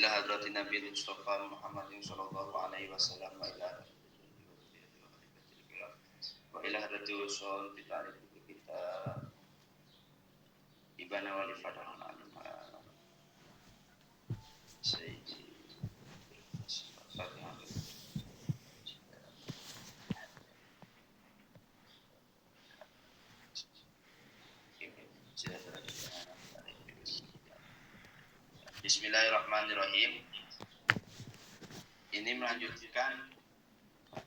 ila hadratin Nabi Mustafa Muhammadin sallallahu alaihi wasallam wa ila hadratil usul kita ibana wal fadhan alim sayyidi Fatihah. Bismillahirrahmanirrahim. Ini melanjutkan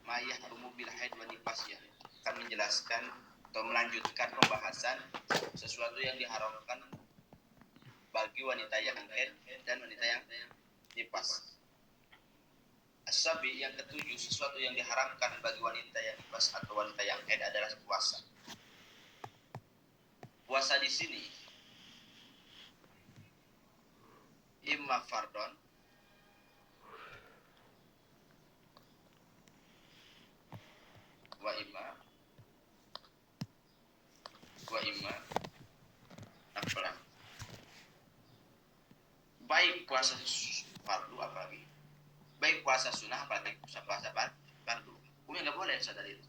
mayah rumu bil haid wa nifas ya. Akan menjelaskan atau melanjutkan pembahasan sesuatu yang diharamkan bagi wanita yang haid dan wanita yang nifas. As-sabi yang ketujuh, sesuatu yang diharamkan bagi wanita yang nifas atau wanita yang haid adalah puasa. Puasa di sini imma fardon wa imma nafilah. Baik puasa fardu apalagi baik puasa sunnah apalagi puasa fardu. Hukumnya nggak boleh sadar itu.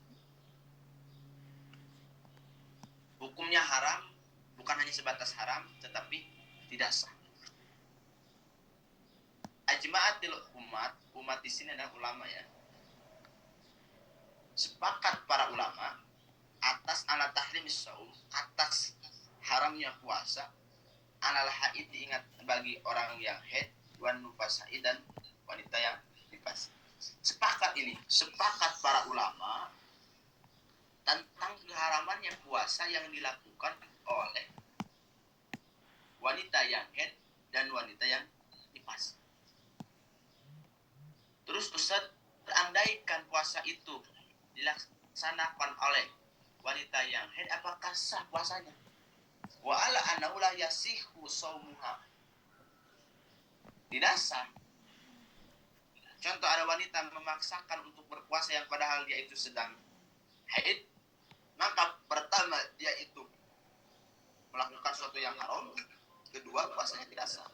Hukumnya haram, bukan hanya sebatas haram tetapi tidak sah. Ajma'atil umat di sini adalah ulama ya. Sepakat para ulama atas ala tahrimis shaum, atas haramnya puasa, alal haid diingat bagi orang yang haid, wan nufasai dan wanita yang nifas. Sepakat para ulama tentang keharamannya puasa yang dilakukan oleh wanita yang haid dan wanita yang nifas. Terus Ustaz, andaikan puasa itu dilaksanakan oleh wanita yang haid, apakah sah puasanya? Wa ala annahu la yasihu shaumuha. Tidak sah. Contoh, ada wanita memaksakan untuk berpuasa yang padahal dia itu sedang haid, maka pertama dia itu melakukan sesuatu yang haram, kedua puasanya tidak sah.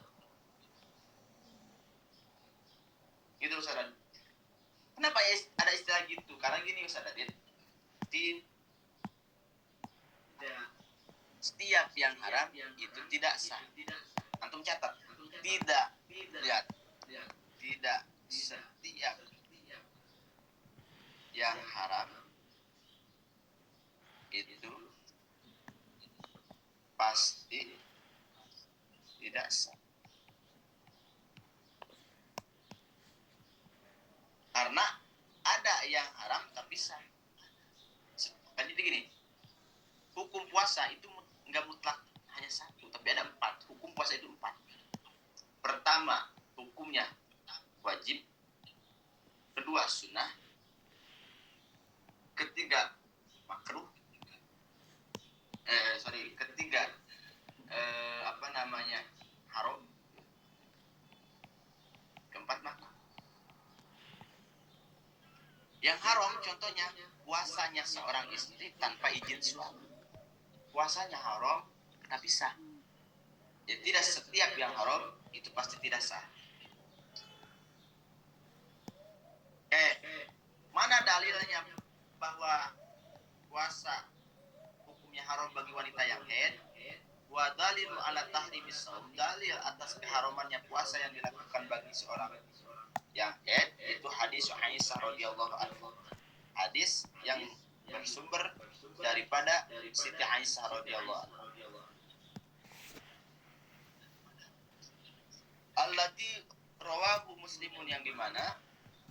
Gitu Ustaz. Kenapa ada istilah gitu? Karena gini Ustaz Adit, setiap yang haram itu tidak sah. Antum catat, tidak setiap yang haram itu pasti tidak sah. Karena ada yang haram tapi sah. Kan jadi gini, hukum puasa itu nggak mutlak hanya satu, tapi ada 4. Hukum puasa itu 4. Pertama, hukumnya wajib. Kedua, sunnah. Ketiga, makruh. Ketiga, haram. Keempat, makruh. Yang haram contohnya puasanya seorang istri tanpa izin suami. Puasanya haram tapi sah. Jadi tidak setiap yang haram itu pasti tidak sah. Mana dalilnya bahwa puasa hukumnya haram bagi wanita yang haid? Wa dalilu ala tahrimis shaum, dalil atas keharamannya puasa yang dilakukan bagi seorang yang haid itu hadis Aisyah radhiyallahu anha. Hadis yang bersumber daripada Siti Aisyah radhiyallahu anha. Allati rawahu Muslimun, yang dimana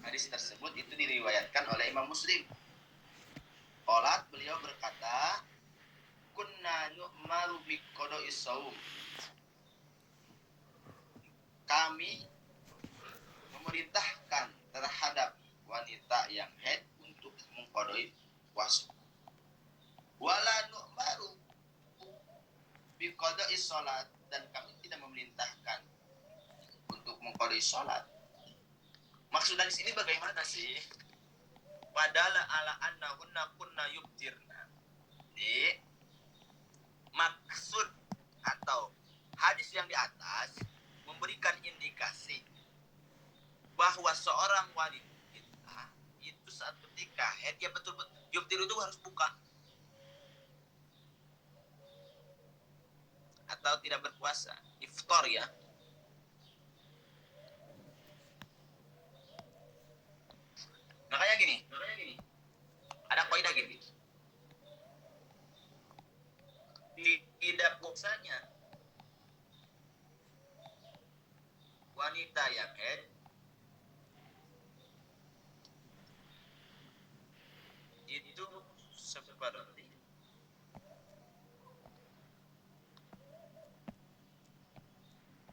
hadis tersebut itu diriwayatkan oleh Imam Muslim. Qalat, beliau berkata, kunna nu'maru bi qada'i shaum. Kami memerintahkan terhadap wanita yang haid untuk mengqadai puasa. Wala nu'maru bi qada'i shalat, dan kami tidak memerintahkan untuk mengqadai salat. Maksud dari sini bagaimana sih? Padahal ala annahunna kunna yubtirna. Jadi maksud atau hadis yang di atas memberikan indikasi bahwa seorang wanita itu saat ketika haid ya betul-betul yuftiru itu harus buka atau tidak berpuasa, iftar ya. Makanya gini, ada kaidah gini. Tidak puasanya wanita yang haid itu seperti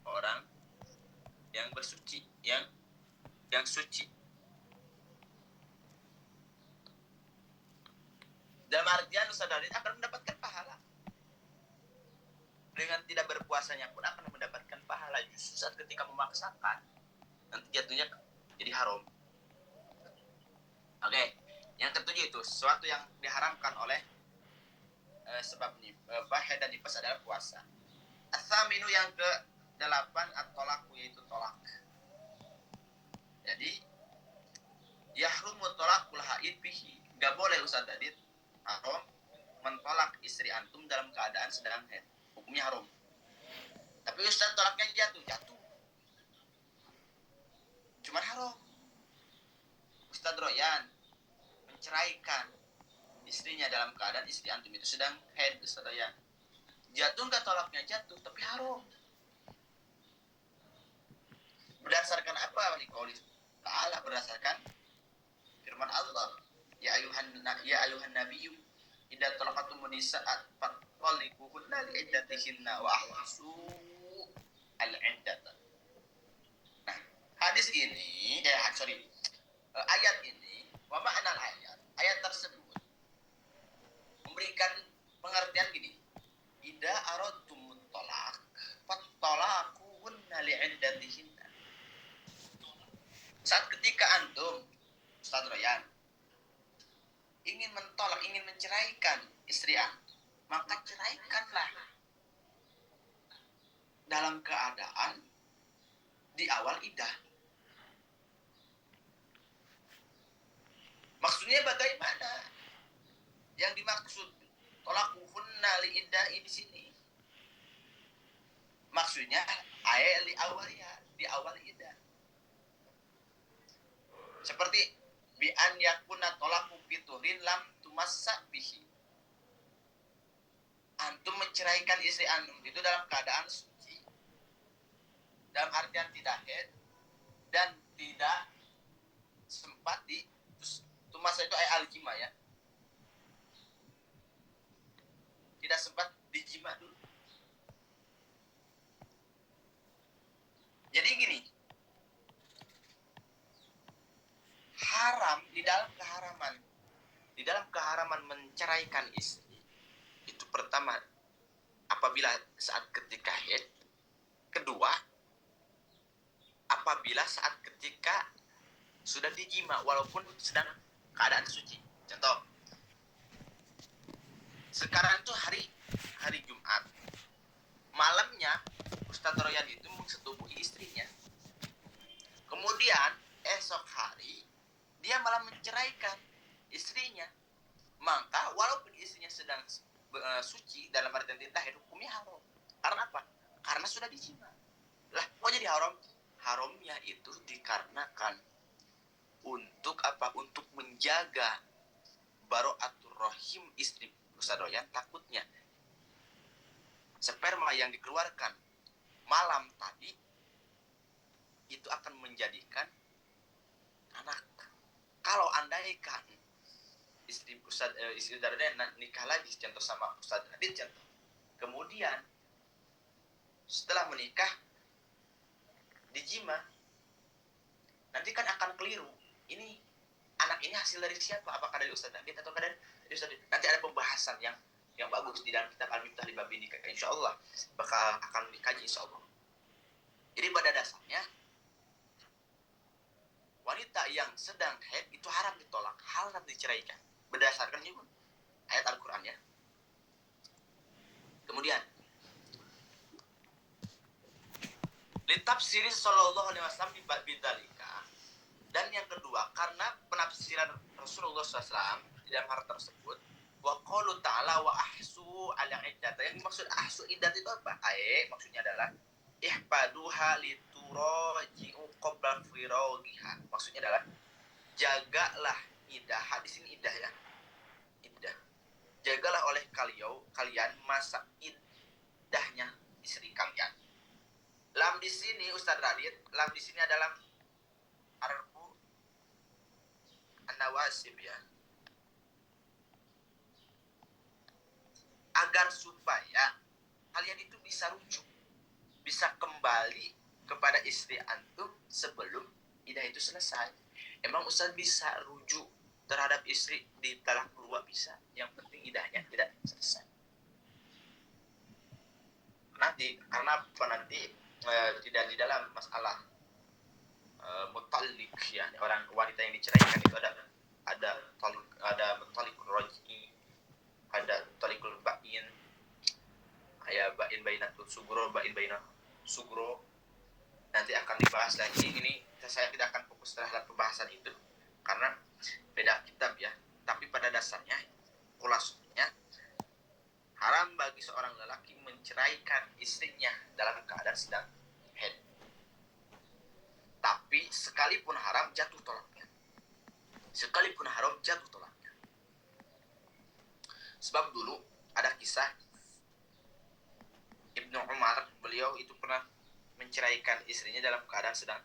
orang yang bersuci, yang suci. Dalam artian sadari akan mendapatkan pahala. Dengan tidak berpuasanya pun akan mendapatkan pahala. Justru saat ketika memaksakan, nanti jatuhnya jadi haram. Oke, yang ketujuh itu sesuatu yang diharamkan oleh sebab haid dan nifas adalah puasa. As-saminu yang ke-8 at-tolak, yaitu tolak. Jadi yahrumu tolakul haid bihi. Gak boleh Ustaz Adit haram mentolak istri antum dalam keadaan sedang haid. Hukumnya haram. Tapi Ustaz tolaknya jatuh. Cuman haram. Ustaz Royan menceraikan istrinya dalam keadaan istri antum itu sedang haid, Ustaz Royan. Jatuh enggak tolaknya? Jatuh, tapi haram. Berdasarkan apa? Liqauli ta'ala, berdasarkan firman Allah, ya ayuhan nabiyyu idza talaqatumun nisaa fatalliquhunna li'iddatihinna wa ahsu al-iddata. Nah, hadis ini ayat ini, wa ma'nal ayat tersebut memberikan pengertian gini, idza aradtum talaq fatalaqunna li'iddatihinna. Saat ketika antum Ustaz Royan ingin mentolak, ingin menceraikan istri antum, maka ceraikanlah dalam keadaan di awal iddah. Maksudnya bagaimana? Yang dimaksud tolakuhunna li iddahi di sini, maksudnya ayat di awal iddah. Seperti bi an yakuna tolaku fiturin lam tumassak bihi. Antum menceraikan istri antum itu dalam keadaan suci, dalam artian tidak haid dan tidak sempat di tumasa itu al-jima ya, tidak sempat dijima dulu. Jadi gini, haram di dalam keharaman menceraikan istri itu pertama apabila saat ketika haid, kedua apabila saat ketika sudah dijima walaupun sedang keadaan suci. Contoh, sekarang itu hari Jumat, malamnya Ustaz Royan itu mensetubuhi istrinya, kemudian esok hari dia malah menceraikan istrinya, maka walaupun istrinya sedang suci dalam artian tidak haid, hukumnya haram. Karena apa? Karena sudah dijima. Lah, kok jadi haram? Haramnya itu dikarenakan untuk apa? Untuk menjaga baro'atur rahim istri Ustaz Royan. Takutnya sperma yang dikeluarkan malam tadi itu akan menjadikan anak. Kalau andaikan istri Darden nikah lagi, contoh sama Ustaz Adit contoh, kemudian setelah menikah dijima, nanti kan akan keliru, ini anak ini hasil dari siapa? Apakah dari Ustaz Adit atau dari Ustaz Adit? Nanti ada pembahasan yang bagus di dalam kitab Al-Miftah li Babi Nikah, insyaallah bakal akan dikaji insyaallah. Jadi pada dasarnya wanita yang sedang haid itu haram ditolak, haram diceraikan berdasarkan juga ayat Al-Qur'an ya. Kemudian litafsiri sallallahu alaihi wasallam bidzalika, Dan yang kedua, karena penafsiran Rasulullah SAW di dalam hal tersebut, wa qalu ta'ala wa ahsu ala iddat. Yang dimaksud ahsu iddat itu apa? Maksudnya adalah ihfaduha lituraji'u qabla firaghiha. Maksudnya adalah jagalah iddah. Di sini iddah ya. Iddah. Jagalah oleh kalian masa iddahnya istri kalian. Lam di sini Ustaz Radit, lam di sini adalah harfu an-nawasib ya. Agar supaya kalian itu bisa rujuk, bisa kembali kepada istri antum sebelum iddah itu selesai. Emang Ustaz bisa rujuk terhadap istri di talak kedua bisa, yang penting iddahnya tidak selesai. Nanti karena apa nanti tidak di dalam masalah mutallik ya, orang wanita yang diceraikan itu ada mutalikul raj'i, ada mutalikul ba'in, kayak ba'in bainatul sugro, ba'in bainah sugro. Nanti akan dibahas lagi. Ini saya tidak akan fokus terhadap pembahasan itu karena beda kitab ya. Tapi pada dasarnya kulasnya haram bagi seorang lelaki menceraikan istrinya dalam keadaan sedang haid. Tapi sekalipun haram jatuh tolaknya. Sekalipun haram jatuh tolaknya. Sebab dulu ada kisah Ibnu Umar, beliau itu pernah menceraikan istrinya dalam keadaan sedang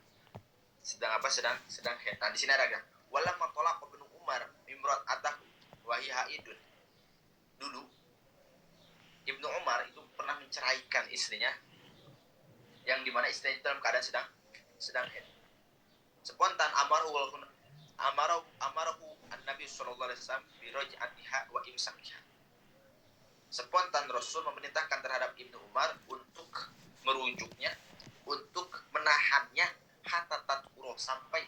haid. Nah, di sini ada walamma talaqa Ibnu Umar imrat atahu wa hiya haidun. Dulu Ibnu Umar itu pernah menceraikan istrinya yang dimana istrinya dalam keadaan sedang haid. Spontan amarahu an-Nabi sallallahu alaihi wasallam bi raj'atiha wa imsakiha. Spontan Rasul memerintahkan terhadap Ibnu Umar untuk merujuknya, untuk menahannya hatta tatqura sampai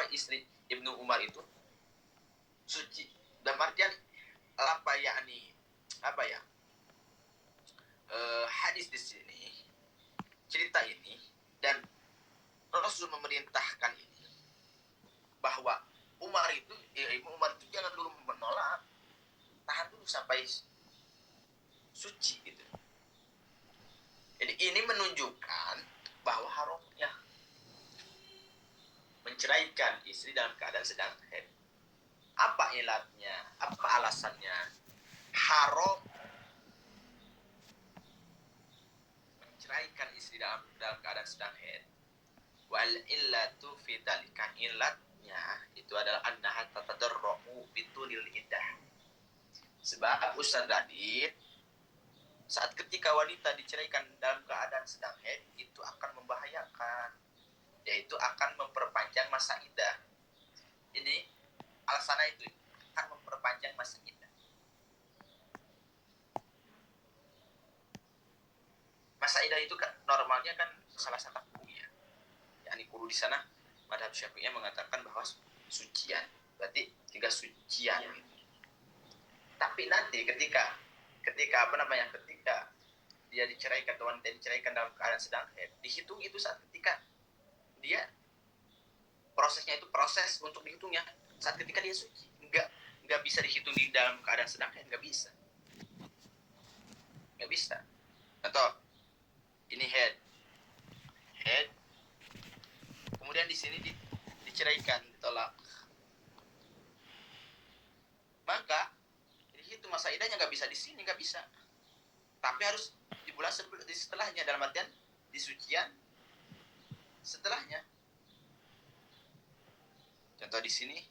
istri Ibnu Umar itu suci. Dan artian apa ya? Hadis di sini, cerita ini, dan Rasul memerintahkan ini bahwa Ibnu Umar itu jangan dulu menolak, tahan dulu sampai suci gitu. Jadi ini menunjukkan bahwa haramnya menceraikan istri dalam keadaan sedang haid. Apa ilatnya? Apa alasannya? Haram menceraikan istri dalam keadaan sedang haid. Wal illatu fi dzalika, illatnya itu adalah annaha tatadarru bitulil iddah. Sebab Ustaz Radit, saat ketika wanita diceraikan dalam keadaan sedang haid itu akan membahayakan, yaitu akan memperpanjang masa iddah. Ini alasannya itu akan memperpanjang masa iddah. Masa iddah itu kan normalnya kan salah satu ya. Yani kudu di sana madhab Syafi'iyah mengatakan bahwa sucian, berarti 3 sucian. Tapi nanti ketika dia diceraikan, wanita diceraikan dalam keadaan sedang haid, dihitung itu saat ketika dia prosesnya itu proses untuk dihitungnya saat ketika dia suci. Enggak bisa dihitung di dalam keadaan sedang haid, enggak bisa. Atau ini haid. Kemudian di sini diceraikan, ditolak. Maka dihitung masa iddahnya nggak bisa di sini, nggak bisa. Tapi harus di bulan setelahnya, dalam artian di sucian setelahnya. Contoh di sini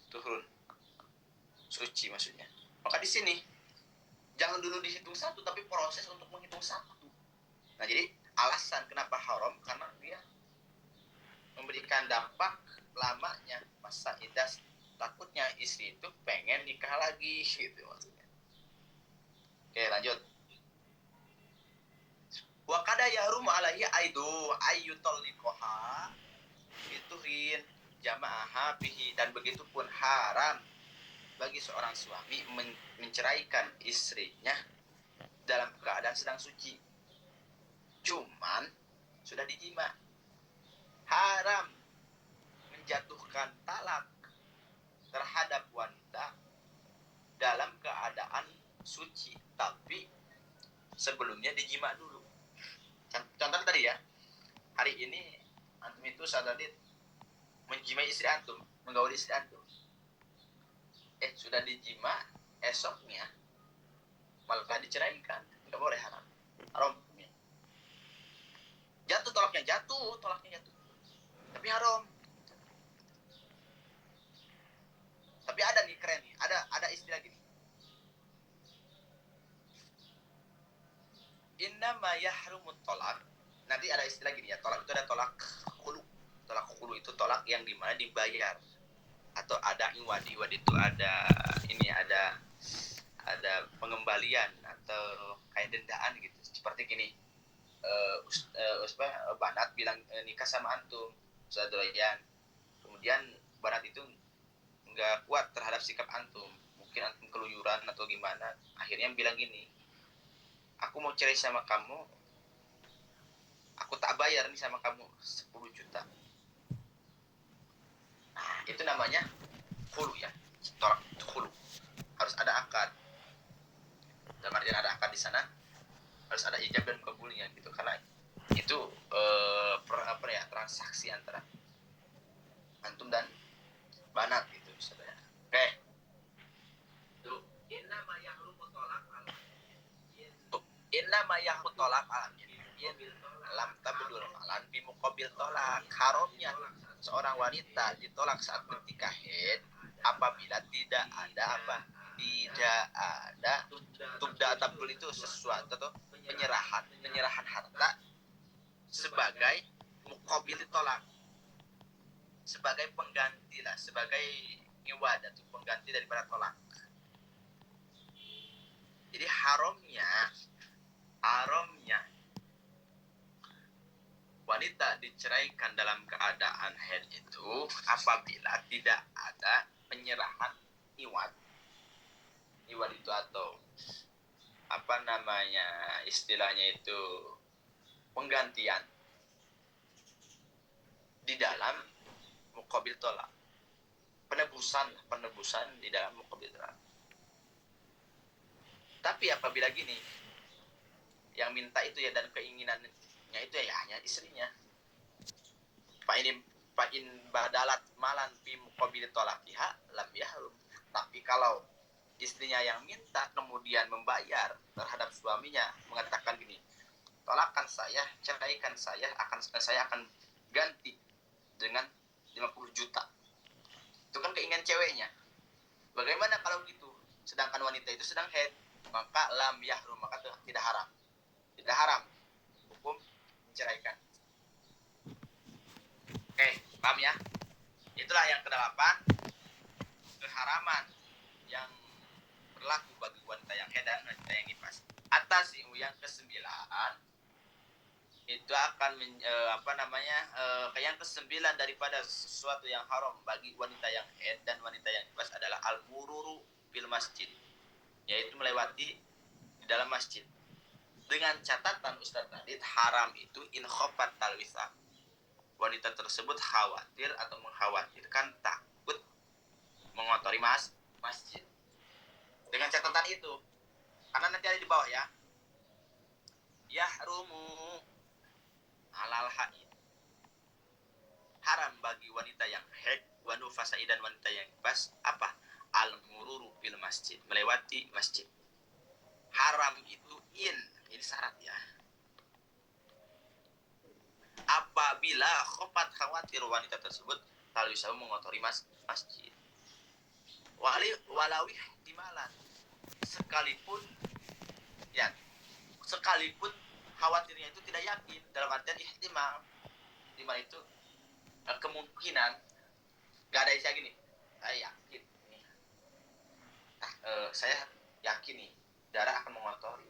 turun suci maksudnya. Maka di sini jangan dulu dihitung satu, tapi proses untuk menghitung satu. Nah, jadi alasan kenapa haram karena dia memberikan dampak lamanya masa iddah. Takutnya istri itu pengen nikah lagi gitu maksudnya. Oke, lanjut. Wa kada yahrumu alaihi aidu ayyutallikoha bituhin jama'aha bihi, dan begitu pun haram bagi seorang suami menceraikan istrinya dalam keadaan sedang suci. Cuman sudah dijima. Contoh tadi ya, hari ini antum itu saat tadi menjimai istri antum, menggauli istri antum. Sudah dijima, esoknya malah diceraikan, nggak boleh, haram. Haram. Tolaknya jatuh. Tapi haram. Tapi ada nih keren nih, ada istilah gini. Innama yahrumut tolak. Nanti ada istilah gini ya, tolak itu ada tolak khulu. Tolak khulu itu tolak yang dimana dibayar. Atau ada iwadi itu ada pengembalian atau kayak dendaan gitu. Seperti gini, Banat bilang nikah sama antum, Ustaz Durayan. Kemudian Banat itu nggak kuat terhadap sikap antum, mungkin antum keluyuran atau gimana, akhirnya bilang gini, aku mau cerai sama kamu, aku tak bayar nih sama kamu 10 juta. Nah, itu namanya khulu ya, tolak khulu. Harus ada akad. Dalam artian ada akad di sana, harus ada ijab dan kabulnya gitu, karena itu transaksi antara antum dan Banat gitu misalnya. Oke. Itu innama yahrumut tolak alam lam tabdul malan bi muqabil tolak. Haramnya seorang wanita ditolak saat bernikah haid apabila tidak ada tubda tabdul itu sesuatu atau penyerahan harta sebagai muqabil tolak, sebagai pengganti lah, sebagai iwad atau pengganti daripada tolak. Jadi haramnya wanita diceraikan dalam keadaan haid itu apabila tidak ada penyerahan iwad itu atau istilahnya itu penggantian di dalam muqabil tolak, penebusan di dalam muqabil tolak. Tapi apabila gini, yang minta itu ya dan keinginannya itu ya hanya istrinya, fa'in badalat malan fi muqabil tolakiha lam yahrum. Tapi kalau istrinya yang minta kemudian membayar terhadap suaminya, mengatakan gini, tolakkan saya, ceraikan saya akan ganti dengan 50 juta. Itu kan keinginan ceweknya. Bagaimana kalau gitu? Sedangkan wanita itu sedang haid, maka lam yahrum, maka tidak haram hukum menceraikan. Oke, paham ya? Itulah yang ke-8, keharaman yang berlaku bagi wanita yang haid dan wanita yang nifas. Atas yang ke-9 itu akan yang ke-9 daripada sesuatu yang haram bagi wanita yang haid dan wanita yang nifas adalah al-mururu bil masjid, yaitu melewati di dalam masjid. Dengan catatan Ustaz Nadid, haram itu in khofat talwisa. Wanita tersebut khawatir atau mengkhawatirkan takut mengotori masjid. Dengan catatan itu, karena nanti ada di bawah ya, yahrumu alal haid, haram bagi wanita yang haid wa nufasai dan wanita yang nifas apa? Al-mururu bil masjid, melewati masjid. Haram itu ini syarat ya, apabila khawatir wanita tersebut kalau bisa mengotori masjid, walawi ihtimalan, sekalipun khawatirnya itu tidak yakin, dalam artian ihtimal itu kemungkinan, gak ada istilah gini, saya yakin nih, saya yakin nih darah akan mengotori.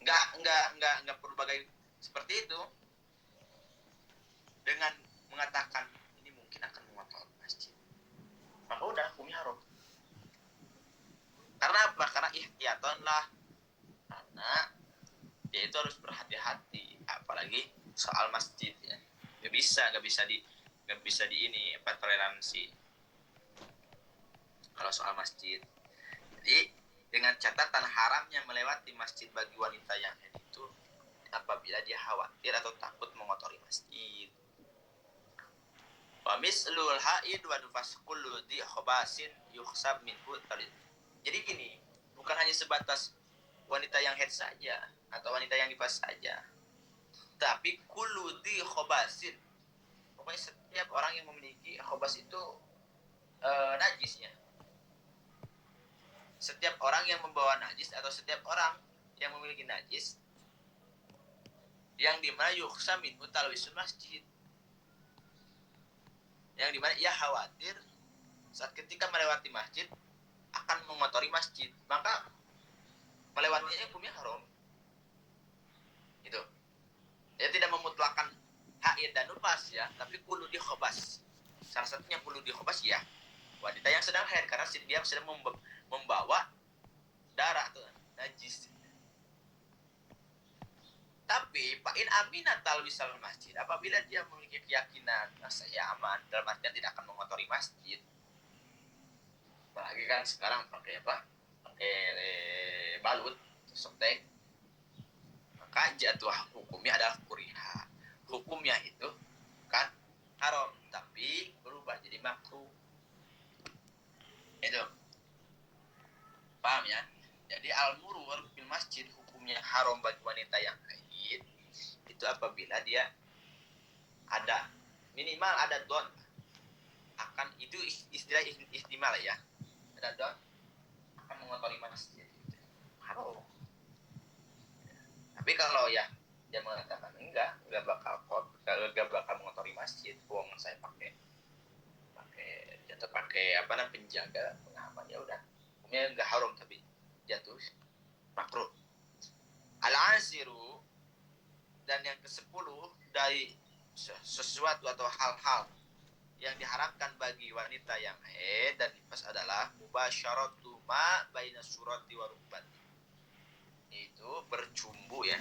Enggak perlu bagai seperti itu. Dengan mengatakan ini mungkin akan mengotori masjid, maka udah hukumnya haram. Karena apa? Karena ihtiyatan lah. Karena dia itu harus berhati-hati, apalagi soal masjid ya. Gak bisa di ini toleransi kalau soal masjid. Jadi dengan catatan haramnya melewati masjid bagi wanita yang haid itu khawatir atau takut mengotori masjid. Wa mislul haid wa nufas kullu di khabasin yukhsab minhu talid. Jadi gini, bukan hanya sebatas wanita yang haid saja atau wanita yang nifas saja, tapi kullu di khabasin. Pokoknya setiap orang yang memiliki khabas itu najisnya. Setiap orang yang membawa najis atau setiap orang yang memiliki najis yang dimana yukhsam minhu talwisul masjid, yang dimana ia khawatir saat ketika melewati masjid akan mengotori masjid, maka melewatinya hukumnya haram. Itu. Dia tidak memutlakan haid dan nufas ya, tapi kullu di khobas. Salah satunya kullu di khobas ya, wanita yang sedang haid karena dia sedang membawa darah atau najis. Tapi fa'in aminat talwisal masjid, apabila dia memiliki keyakinan saya aman dalam artian tidak akan mengotori masjid. Apalagi kan sekarang pakai apa? Pakai balut, softtek. Maka jatuh hukumnya adalah kuriha. Hukumnya itu kan haram, tapi berubah jadi makruh. Itu. Paham ya? Jadi al-murur fil masjid hukumnya haram bagi wanita yang haid itu apabila dia ada minimal ada don akan, itu istilah ihtimal ya, ada don akan mengotori masjid, haram. Tapi kalau ya dia mengatakan enggak bakal mengotori masjid, uang saya pakai apa namanya penjaga pengaman, ya udah hukumnya enggak haram tapi jatuh makruh. Al-asiru, dan yang ke-10 dari sesuatu atau hal-hal yang diharamkan bagi wanita yang haid dan nifas adalah mubasyaratu ma baina surati wa rukbati. Itu bercumbu ya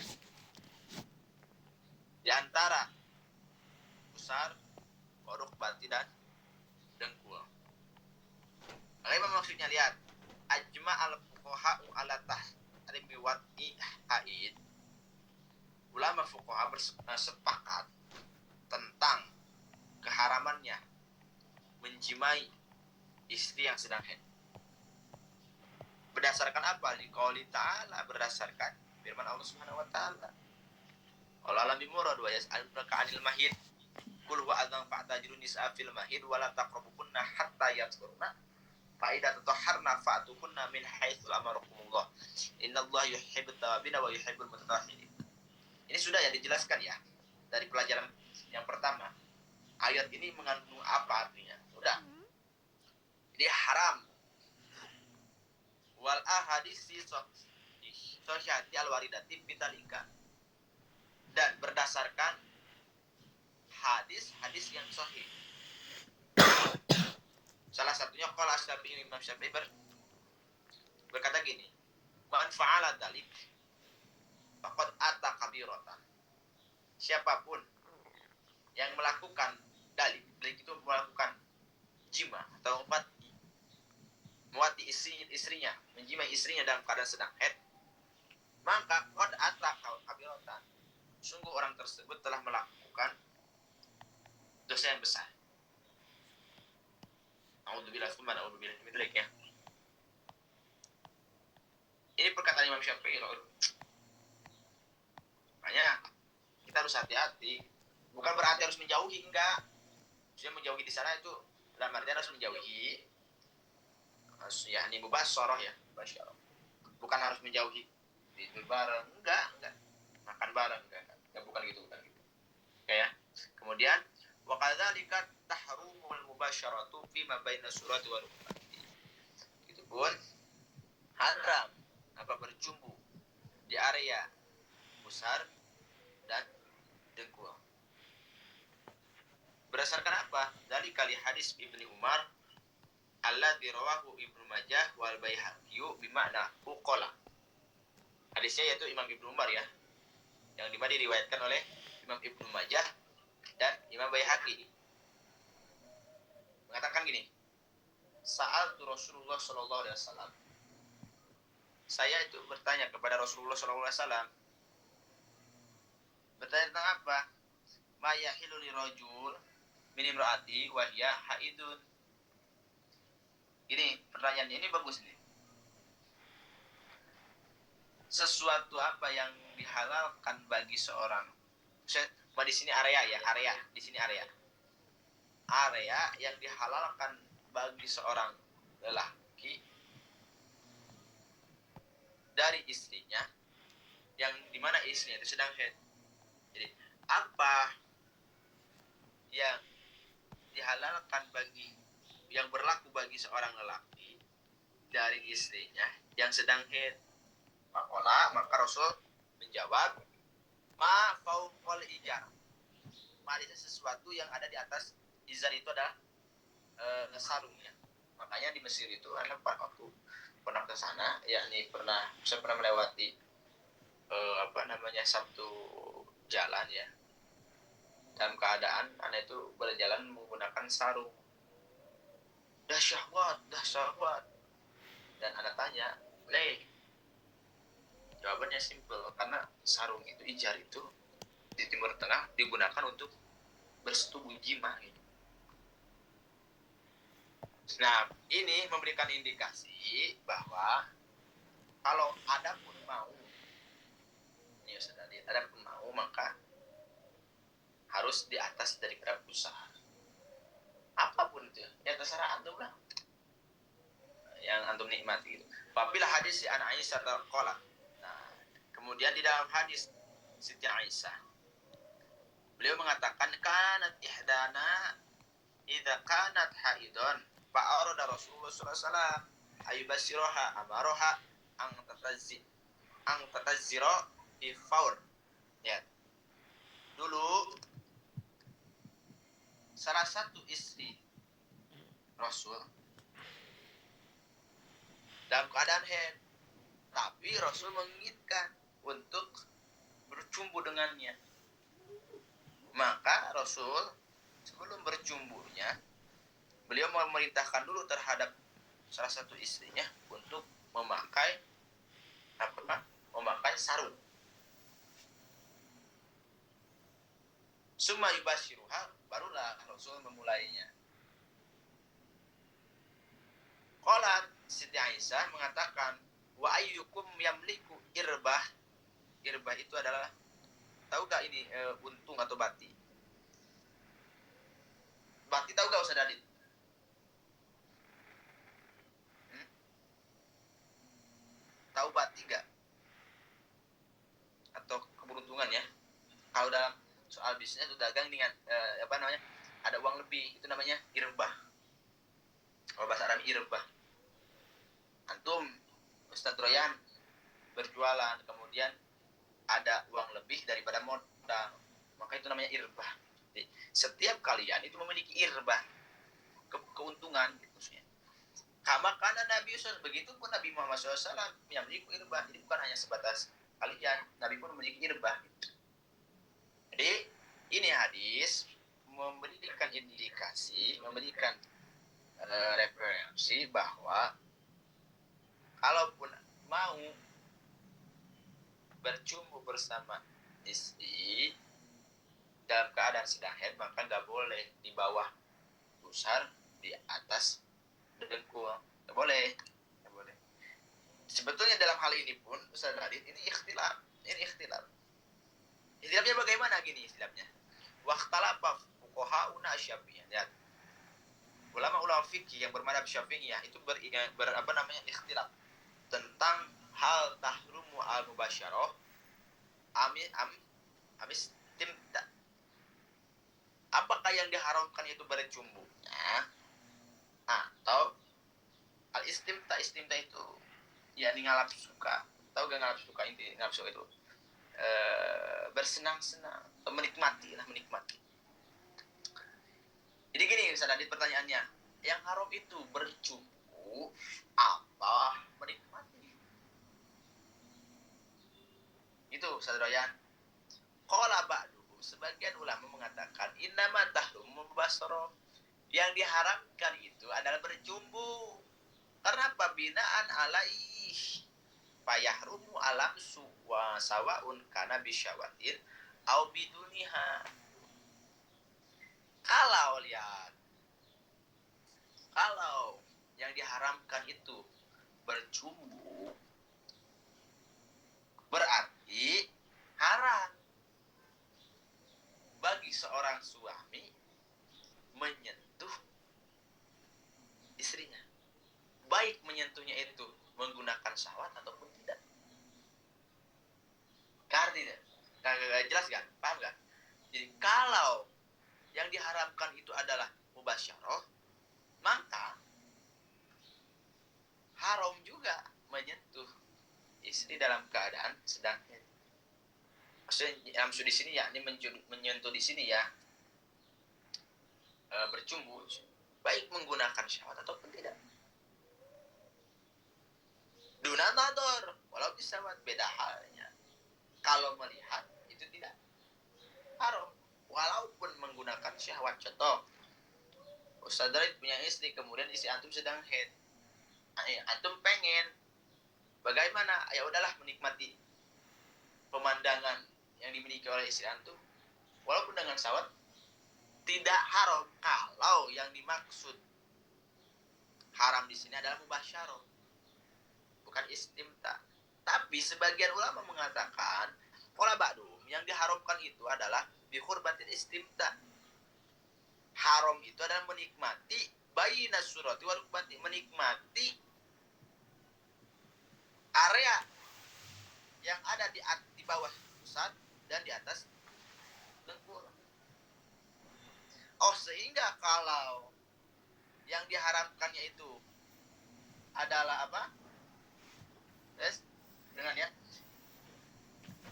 di antara pusar, wa rukbati dan dengkul. Bagaimana maksudnya? Lihat, ajma al-fuqaha'u ala tahrimi wad'i haid. Ulama fuqaha bersepakat tentang keharamannya menjimai istri yang sedang haid. Berdasarkan apa? Liqauli ta'ala, berdasarkan firman Allah Subhanahu wa taala. Qala lam bimurad wa yas'alunaka 'anil mahid. Qul huwa adzan fa'tajilu nis'a fil mahid wa la taqrabuhunna hatta yatahharna. Fa idza tatahharna fa'tuhunna min haitsu amarakumullah. Innallaha yuhibbut tawwabin wa yuhibbul mutatahhirin. Ini sudah ya dijelaskan ya dari pelajaran yang pertama. Ayat ini mengandung apa artinya? Sudah. Jadi haram. Wal ahaditsi sahihati al-waridati bitalika. Dan berdasarkan hadis-hadis yang sahih. Salah satunya qala Syafi'i, Imam Syafi'i berkata gini, man fa'ala dzalik faqad ata kabiratan. Siapapun yang melakukan dalik itu melakukan jima atau mewati istrinya, menjimai istrinya dalam keadaan sedang haid, maka qad ata kabiratan. Sungguh orang tersebut telah melakukan dosa yang besar. A'udzubillahi min dzalik ya. Ini perkataan Imam Syafi'i loh. Makanya kita harus hati-hati. Bukan berarti harus menjauhi, enggak. Maksudnya menjauhi di sana itu dalam artian harus menjauhi. Harus ya ini mubasyarah ya, mubasyarah. Bukan harus menjauhi tidur bareng, enggak. Makan bareng, enggak bukan gitu. Oke ya. Kemudian wa kadzalika tahrumul mubasyaratu fi ma baina surati wa rukbati. Itu pun haram apa berjumbu di area pusar dan dengkul. Berdasarkan apa? Dari kali hadis Ibnu Umar alladzi rawahu Ibnu Majah wal Baihaqi bimakna uqala. Hadisnya yaitu Imam Ibnu Umar ya, yang dimana diriwayatkan oleh Imam Ibnu Majah dan Imam Baihaqi. Mengatakan gini, sa'altu Rasulullah sallallahu alaihi wasallam. Saya itu bertanya kepada Rasulullah sallallahu alaihi wasallam. Bertanya tentang yahillu lirajul min imraati wa hiya haidun. Ini pertanyaannya ini bagus nih. Sesuatu apa yang dihalalkan bagi seorang, di sini area ya, area di sini area yang dihalalkan bagi seorang lelaki dari istrinya, yang dimana istrinya itu sedang haid. Jadi apa yang dihalalkan bagi, yang berlaku bagi seorang lelaki dari istrinya yang sedang haid? Maka Rasul menjawab, ma fauqal ijar. Sesuatu yang ada di atas izar itu adalah sarungnya. Makanya di Mesir itu ada waktu pernah ke sana, saya pernah melewati satu jalan ya. Dalam keadaan anak itu berjalan menggunakan sarung. Dah syahwat. Dan anak tanya, jawabannya simple, karena sarung itu, ijar itu di Timur Tengah digunakan untuk bersetubuh jima gitu. Nah, ini memberikan indikasi bahwa kalau ada pun mau, ini sudah lihat, ada pun mau, maka harus di atas dari usaha. Apapun itu, ya terserah antum lah, yang antum nikmati gitu. Apabila hadis si An Aisyah terkolak. Nah, kemudian di dalam hadis Siti Aisyah, beliau mengatakan, kanat ihdana idza kanat haidon fa'arada Rasulullah sallallahu alaihi wasallam ayubasiroha amaroha ang tataziro di faur. Ya. Dulu salah satu istri Rasul dalam keadaan haid, tapi Rasul menginginkan untuk bercumbu dengannya. Maka Rasul sebelum bercumbunya, beliau memerintahkan dulu terhadap salah satu istrinya untuk memakai sarung. Summa yubashiruha, barulah Rasul memulainya. Qalat Siti Aisyah mengatakan, wa ayyukum yamliku irbah. Irbah itu adalah, tahu gak ini untung atau bati? Bati tahu gak Ustaz Adit? Tahu bati gak? Atau keberuntungan ya? Kalau dalam soal bisnis itu dagang dengan ada uang lebih, itu namanya irbah. Kalau bahasa Arab irbah. Antum Ustaz Royan berjualan, kemudian ada uang lebih daripada modal, maka itu namanya irbah. Jadi, setiap kalian itu memiliki irbah, keuntungan maksudnya. Kama kana Nabi SAW, begitu pun Nabi Muhammad SAW yang memiliki irbah. Jadi bukan hanya sebatas kalian, Nabi pun memiliki irbah. Jadi ini hadis memberikan indikasi, memberikan referensi bahwa kalaupun mau bercumbu bersama istri dalam keadaan sedang haid, maka nggak boleh di bawah pusar, di atas dengkul, nggak boleh. Sebetulnya dalam hal ini pun Ustaz Radit, ini ikhtilaf. Ikhtilafnya bagaimana gini ikhtilafnya? Waqtalafa fuqaha'una Syafi'iyah. Lihat. Ulama-ulama fikih yang bermadhab Syafi'iyah itu ikhtilaf tentang hal tahrumu al-mubasyarah amis timta. Apakah yang diharamkan itu bercumbunya atau al-istimta? Istimta itu yakni ngalap suka. Tahu gak ngalap suka? Inti ngalap suka itu bersenang-senang, menikmati. Jadi gini Ustaz Adit, pertanyaannya, yang haram itu bercumbu apa menikmati? Itu Ustaz Royan. Qala ba'du, sebagian ulama mengatakan innama tahrumu mubasharah, yang diharamkan itu adalah bercumbu. Karena pembinaan alaih fayahrumu alam su wa sawaun kana bisyawatin au biduniha. Kalau lihat, kalau yang diharamkan itu bercumbu, berarti haram bagi seorang suami menyentuh istrinya. Baik menyentuhnya itu menggunakan syahwat ataupun tidak. Ngerti tidak? Gak jelas kan? Paham gak? Jadi kalau yang diharamkan itu adalah mubasyarah, maka haram juga menyentuh istri dalam keadaan sedang haid. Maksudnya maksud di sini ya, ini menyentuh di sini ya, bercumbu, baik menggunakan syahwat ataupun tidak. Duna nador, walau syahwat, beda halnya. Kalau melihat itu tidak haram, walaupun menggunakan syahwat. Contoh, Ustaz Darid punya istri, kemudian istri antum sedang haid. Antum pengen, bagaimana? Ya udahlah, menikmati pemandangan yang dimiliki oleh istri antum, walaupun dengan syahwat, tidak haram. Kalau yang dimaksud haram di sini adalah mubasyarah, bukan istimta. Tapi sebagian ulama mengatakan, pola ba'dum, yang diharamkan itu adalah bihurbatil istimta. Haram itu adalah menikmati baina surati wal rukbati, menikmati area yang ada di bawah pusat dan di atas dengkul. Oh, sehingga kalau yang diharamkannya itu adalah apa? Yes, dengan ya,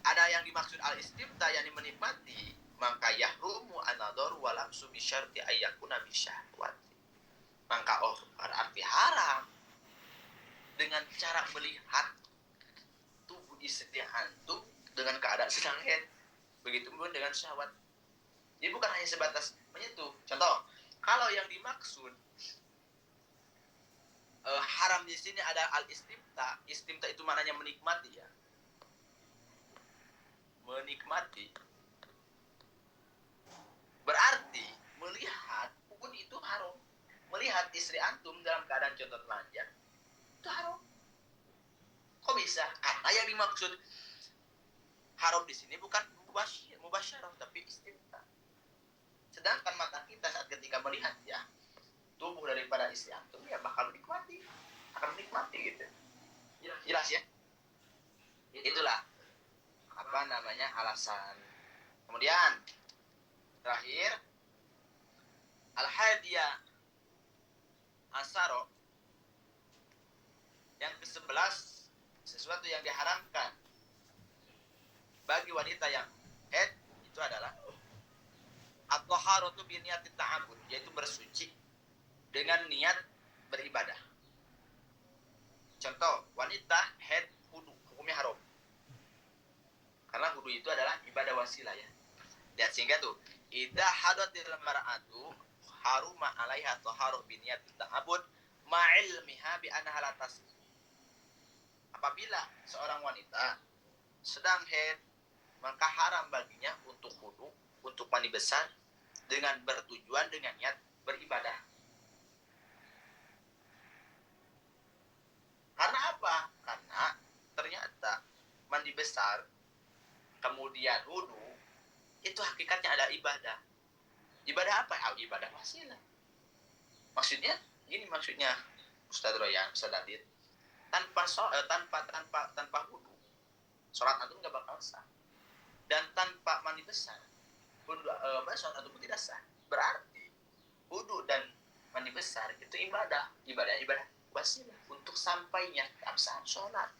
ada yang dimaksud al-istimta, yang menikmati, maka yahrumu anador walam subisyarti ayyakuna bisyahwat. Maka berarti haram dengan cara melihat tubuh istri antum dengan keadaan sedang haid. Begitu pun dengan syahwat. Jadi bukan hanya sebatas menyentuh. Contoh, kalau yang dimaksud haram di sini ada al-istimta. Istimta itu maknanya menikmati ya. Menikmati. Berarti melihat pun itu haram. Melihat istri antum dalam keadaan contoh telanjang itu haram. Kok bisa? Karena yang dimaksud haram di sini bukan mubasyarah, tapi istimta. Sedangkan mata kita saat ketika melihat ya tubuh daripada istri antum, ya bakal menikmati, akan menikmati gitu. Jelas ya? Itulah apa namanya alasan. Kemudian terakhir, al-hadiyah asaro, yang ke-11, sesuatu yang diharamkan bagi wanita yang haid itu adalah at-taharatu bi niyatit ta'abbud, yaitu bersuci dengan niat beribadah. Contoh, wanita haid wudu, hukumnya haram. Karena wudu itu adalah ibadah wasilah ya. Lihat sehingga tuh, idza hadatil mar'atu haruma 'alaiha taharu bi niyatit ta'abbud ma'ilmiha bi annaha la tas. Apabila seorang wanita sedang haid, maka haram baginya untuk wudu, untuk mandi besar dengan bertujuan dengan niat beribadah. Karena apa? Karena ternyata mandi besar kemudian wudu itu hakikatnya ada ibadah. Ibadah apa? Ibadah wasilah. Maksudnya gini, maksudnya Ustaz Royan, Ustaz Adit, tanpa wudu sholat antum nggak bakal sah, dan tanpa mandi besar sholat antum tidak sah. Berarti wudu dan mandi besar itu ibadah wasilah untuk sampainya keabsahan sholat.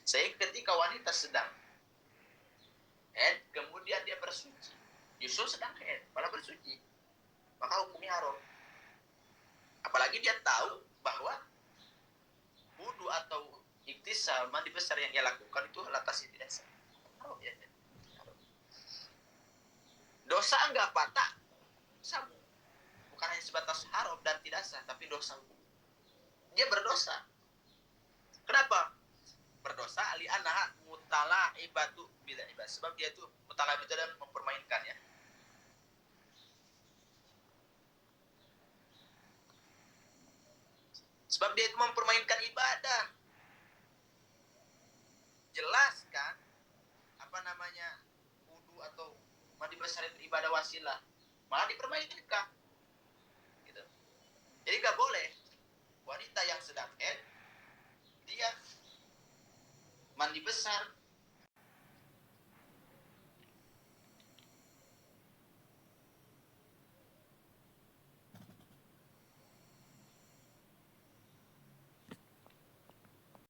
Sehingga ketika wanita sedang haid kemudian dia bersuci, justru sedang haid malah bersuci, maka hukumnya haram. Apalagi dia tahu bahwa wudu atau iktisal mandi besar yang ia lakukan itu lantas tidak sah. Ya. Dosa enggak patah sabu, bukan hanya sebatas haram dan tidak sah, tapi dosa. Dia berdosa. Kenapa berdosa? Ali anha mutala ibatu bila ibad, sebab dia itu mutala itu dan mempermainkan ya. wasilah, malah dipermainkan gitu. Jadi nggak boleh wanita yang sedang haid dia mandi besar